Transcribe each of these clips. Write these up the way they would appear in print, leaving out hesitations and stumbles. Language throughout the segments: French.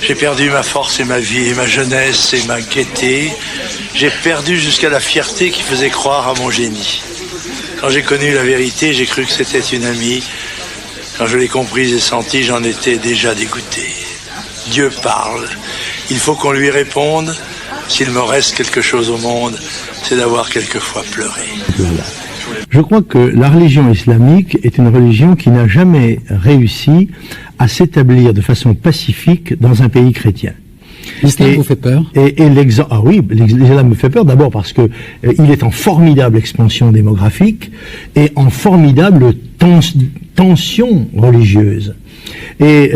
J'ai perdu ma force et ma vie, et ma jeunesse et ma gaieté. J'ai perdu jusqu'à la fierté qui faisait croire à mon génie. Quand j'ai connu la vérité, j'ai cru que c'était une amie. Quand je l'ai comprise et sentie, j'en étais déjà dégoûté. Dieu parle. Il faut qu'on lui réponde. S'il me reste quelque chose au monde, c'est d'avoir quelquefois pleuré. Voilà. Je crois que la religion islamique est une religion qui n'a jamais réussi à s'établir de façon pacifique dans un pays chrétien. L'islam vous fait peur? Ah oui, l'islam me fait peur d'abord parce que il est en formidable expansion démographique et en formidable tension religieuse. Et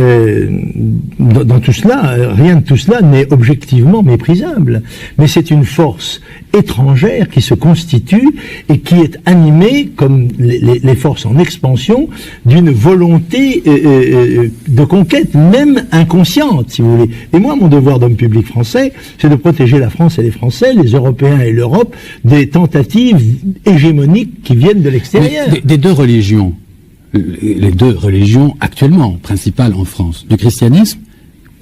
dans tout cela, rien de tout cela n'est objectivement méprisable. Mais c'est une force étrangère qui se constitue et qui est animée, comme les forces en expansion, d'une volonté de conquête, même inconsciente, si vous voulez. Et moi, mon devoir d'homme public français, c'est de protéger la France et les Français, les Européens et l'Europe, des tentatives hégémoniques qui viennent de l'extérieur. Des deux religions. Les deux religions actuellement principales en France, du christianisme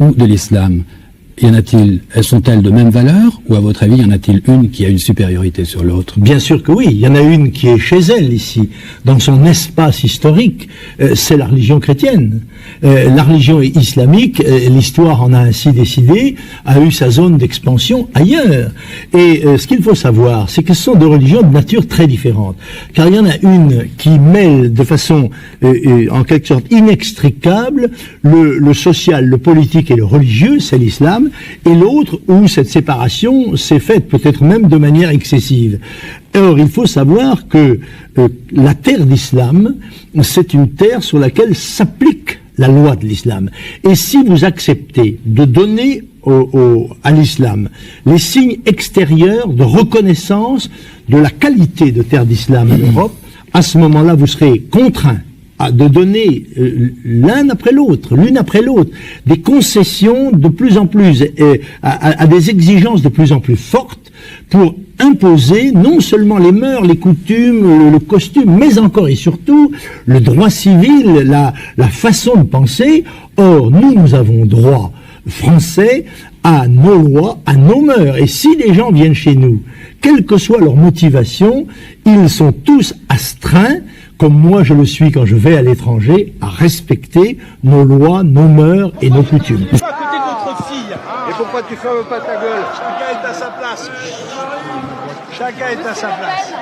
ou de l'islam. Y en a-t-il, sont-elles de même valeur ou à votre avis, y en a-t-il une qui a une supériorité sur l'autre? Bien sûr que oui, il y en a une qui est chez elle ici, dans son espace historique, c'est la religion chrétienne. La religion islamique, l'histoire en a ainsi décidé, a eu sa zone d'expansion ailleurs. Et ce qu'il faut savoir, c'est que ce sont deux religions de nature très différente. Car il y en a une qui mêle de façon en quelque sorte inextricable le social, le politique et le religieux, c'est l'islam, et l'autre où cette séparation s'est faite peut-être même de manière excessive. Or, il faut savoir que la terre d'islam, c'est une terre sur laquelle s'applique la loi de l'islam. Et si vous acceptez de donner à l'islam les signes extérieurs de reconnaissance de la qualité de terre d'islam en Europe, à ce moment-là, vous serez contraint de donner l'une après l'autre, des concessions de plus en plus, à des exigences de plus en plus fortes pour imposer non seulement les mœurs, les coutumes, le costume, mais encore et surtout le droit civil, la façon de penser. Or, nous avons droit français à nos lois, à nos mœurs. Et si des gens viennent chez nous, quelle que soit leur motivation, ils sont tous astreints, comme moi je le suis quand je vais à l'étranger, à respecter nos lois, nos mœurs et nos coutumes. À côté de notre fille. Et pourquoi tu fermes pas ta gueule? Chacun est à sa place. Chacun est à sa place.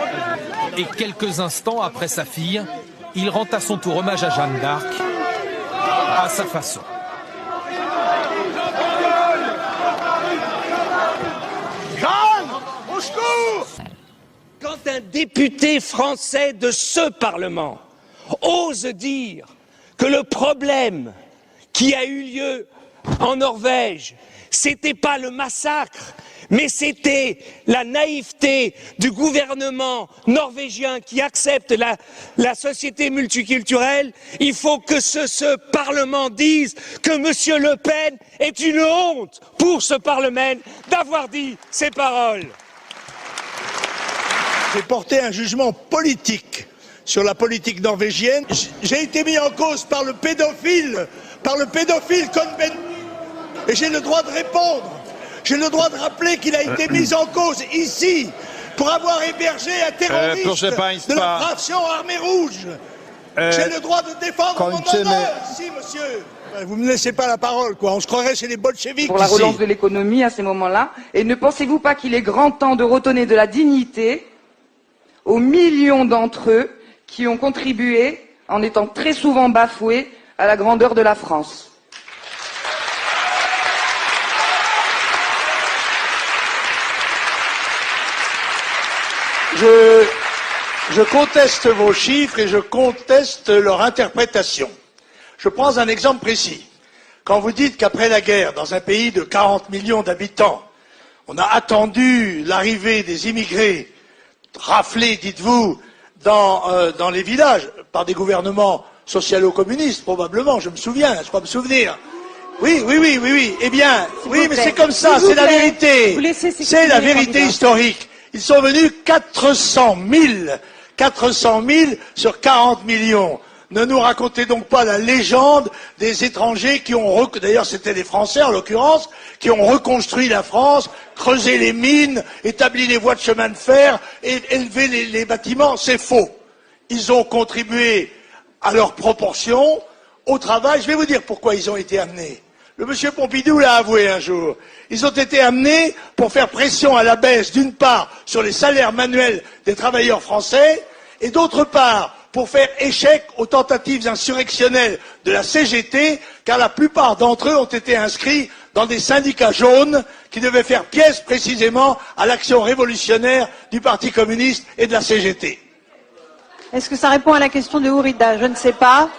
Et quelques instants après sa fille, il rend à son tour hommage à Jeanne d'Arc, à sa façon. Jeanne, au secours! Quand un député français de ce Parlement ose dire que le problème qui a eu lieu en Norvège, c'était pas le massacre, mais c'était la naïveté du gouvernement norvégien qui accepte la société multiculturelle, il faut que ce Parlement dise que M. Le Pen est une honte pour ce Parlement d'avoir dit ces paroles. J'ai porté un jugement politique sur la politique norvégienne. J'ai été mis en cause par le pédophile Cohn-Bendit. Et j'ai le droit de répondre. J'ai le droit de rappeler qu'il a été mis en cause ici pour avoir hébergé un terroriste de la fraction Armée Rouge. J'ai le droit de défendre mon honneur ici, monsieur. Vous me laissez pas la parole, quoi. On se croirait chez les bolcheviks. Pour la relance de l'économie à ces moments-là. Et ne pensez-vous pas qu'il est grand temps de redonner de la dignité aux millions d'entre eux qui ont contribué, en étant très souvent bafoués, à la grandeur de la France? Je conteste vos chiffres et je conteste leur interprétation. Je prends un exemple précis. Quand vous dites qu'après la guerre, dans un pays de 40 millions d'habitants, on a attendu l'arrivée des immigrés raflés, dites-vous, dans les villages, par des gouvernements socialo-communistes, probablement, je me souviens, je crois me souvenir. Oui. Eh bien, oui, mais c'est comme ça, c'est la vérité. C'est la vérité historique. Ils sont venus 400 000 sur 40 millions. Ne nous racontez donc pas la légende des étrangers qui ont, d'ailleurs c'était des Français en l'occurrence, qui ont reconstruit la France, creusé les mines, établi les voies de chemin de fer et élevé les bâtiments. C'est faux. Ils ont contribué à leur proportion au travail. Je vais vous dire pourquoi ils ont été amenés. Le monsieur Pompidou l'a avoué un jour. Ils ont été amenés pour faire pression à la baisse, d'une part, sur les salaires manuels des travailleurs français, et d'autre part, pour faire échec aux tentatives insurrectionnelles de la CGT, car la plupart d'entre eux ont été inscrits dans des syndicats jaunes qui devaient faire pièce précisément à l'action révolutionnaire du Parti communiste et de la CGT. Est-ce que ça répond à la question de Hourida? Je ne sais pas.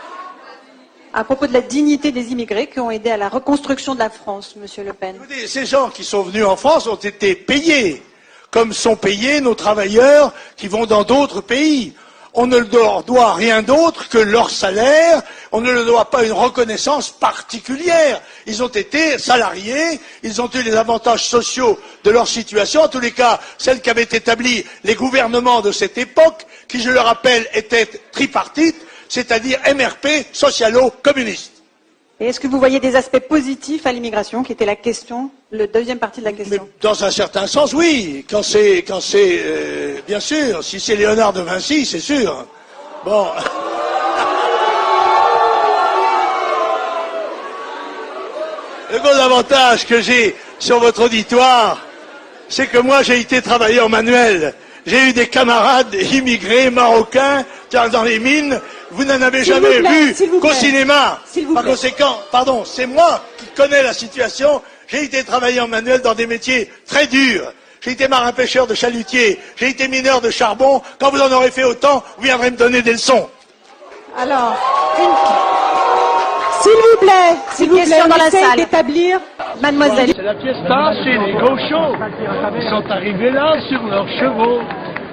À propos de la dignité des immigrés qui ont aidé à la reconstruction de la France, Monsieur Le Pen. Écoutez, ces gens qui sont venus en France ont été payés, comme sont payés nos travailleurs qui vont dans d'autres pays. On ne leur doit rien d'autre que leur salaire, on ne leur doit pas une reconnaissance particulière. Ils ont été salariés, ils ont eu les avantages sociaux de leur situation, en tous les cas, celles qu'avaient établies les gouvernements de cette époque, qui, je le rappelle, étaient tripartites, c'est-à-dire MRP, socialo-communiste. Et est-ce que vous voyez des aspects positifs à l'immigration, qui était la question, la deuxième partie de la question? Mais dans un certain sens, oui. Quand c'est, bien sûr, si c'est Léonard de Vinci, c'est sûr. Bon. Le gros avantage que j'ai sur votre auditoire, c'est que moi, j'ai été travailleur manuel. J'ai eu des camarades immigrés marocains dans les mines. Vous n'en avez jamais vu qu'au cinéma. Par conséquent, pardon, c'est moi qui connais la situation. J'ai été travailleur manuel dans des métiers très durs. J'ai été marin-pêcheur de chalutier. J'ai été mineur de charbon. Quand vous en aurez fait autant, vous viendrez me donner des leçons. Alors, s'il vous plaît, s'il vous plaît, on essaie d'établir, mademoiselle. C'est la fiesta, c'est les gauchos. Ils sont arrivés là sur leurs chevaux.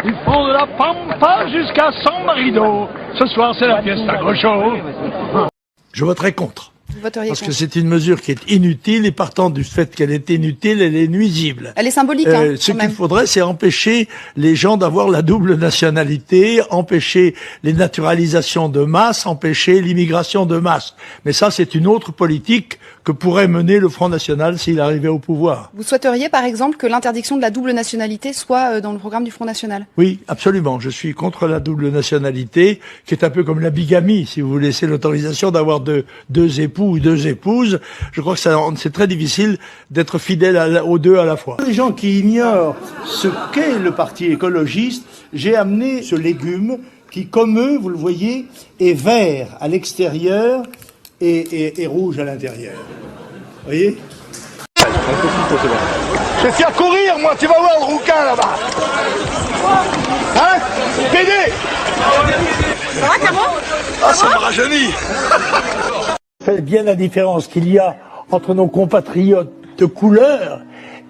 Ils font de la pampa jusqu'à San Marino. Ce soir, c'est la fiesta gaucho. Je voterai contre. Vous voteriez Parce contre. que c'est une mesure qui est inutile et partant du fait qu'elle est inutile, elle est nuisible. Elle est symbolique, Ce qu'il faudrait, c'est empêcher les gens d'avoir la double nationalité, empêcher les naturalisations de masse, empêcher l'immigration de masse. Mais ça, c'est une autre politique que pourrait mener le Front National s'il arrivait au pouvoir. Vous souhaiteriez, par exemple, que l'interdiction de la double nationalité soit dans le programme du Front National? Oui, absolument. Je suis contre la double nationalité, qui est un peu comme la bigamie, si vous laissez l'autorisation d'avoir deux époux ou deux épouses. Je crois que c'est très difficile d'être fidèle aux deux à la fois. Les gens qui ignorent ce qu'est le Parti écologiste, j'ai amené ce légume qui, comme eux, vous le voyez, est vert à l'extérieur et rouge à l'intérieur. Vous voyez? Je vais faire courir, moi, tu vas voir le rouquin là-bas. Hein? PD! Ça va, Caro? Ah, ça me rajeunit. Faites bien la différence qu'il y a entre nos compatriotes de couleur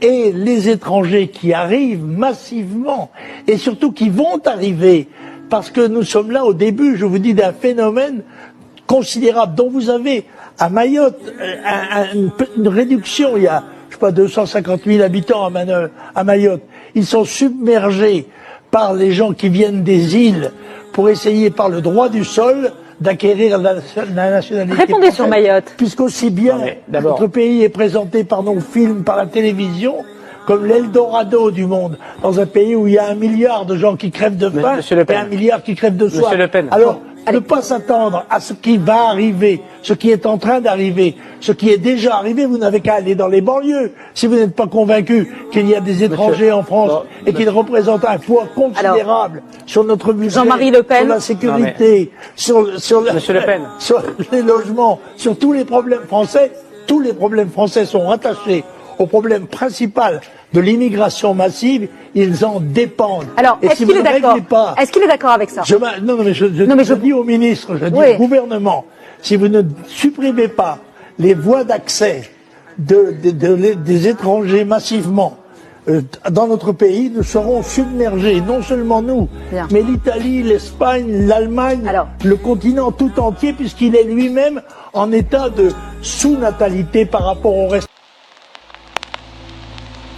et les étrangers qui arrivent massivement et surtout qui vont arriver parce que nous sommes là au début, je vous dis, d'un phénomène considérable dont vous avez à Mayotte une réduction. Il y a, je sais pas, 250 000 habitants à Mayotte. Ils sont submergés par les gens qui viennent des îles pour essayer par le droit du sol d'acquérir la nationalité. Répondez sur Mayotte. Puisqu'aussi bien notre pays est présenté par nos films, par la télévision, comme l'Eldorado du monde, dans un pays où il y a 1 milliard de gens qui crèvent de faim et 1 milliard qui crèvent de soif. Alors, ne pas s'attendre à ce qui va arriver, ce qui est en train d'arriver, ce qui est déjà arrivé, vous n'avez qu'à aller dans les banlieues. Si vous n'êtes pas convaincu qu'il y a des étrangers en France et qu'ils représentent un poids considérable sur notre budget, Jean-Marie Le Pen, sur la sécurité, sur les logements, sur tous les problèmes français, tous les problèmes français sont rattachés au problème principal de l'immigration massive, ils en dépendent. Alors, et est-ce si qu'il vous est ne d'accord? réglez pas, Est-ce qu'il est d'accord avec ça? je dis au ministre, je dis au gouvernement, si vous ne supprimez pas les voies d'accès des étrangers massivement dans notre pays, nous serons submergés, non seulement nous, mais l'Italie, l'Espagne, l'Allemagne, le continent tout entier, puisqu'il est lui-même en état de sous-natalité par rapport au reste.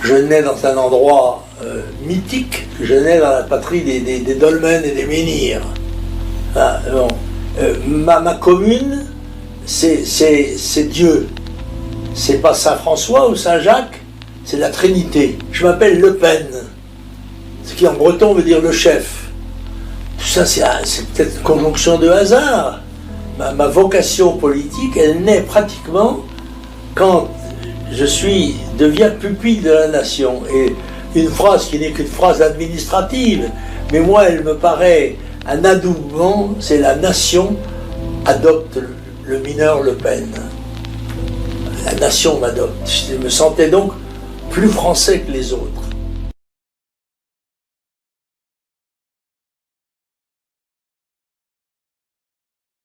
Je nais dans un endroit mythique, je nais dans la patrie des dolmens et des menhirs. Ah, bon. Ma commune, c'est Dieu. C'est pas Saint-François ou Saint-Jacques, c'est la Trinité. Je m'appelle Le Pen, ce qui en breton veut dire le chef. Tout ça, c'est peut-être une conjonction de hasard. Ma vocation politique, elle naît pratiquement quand je deviens pupille de la nation. Et une phrase qui n'est qu'une phrase administrative, mais moi, elle me paraît un adoubement, c'est la nation adopte le mineur Le Pen. La nation m'adopte. Je me sentais donc plus français que les autres.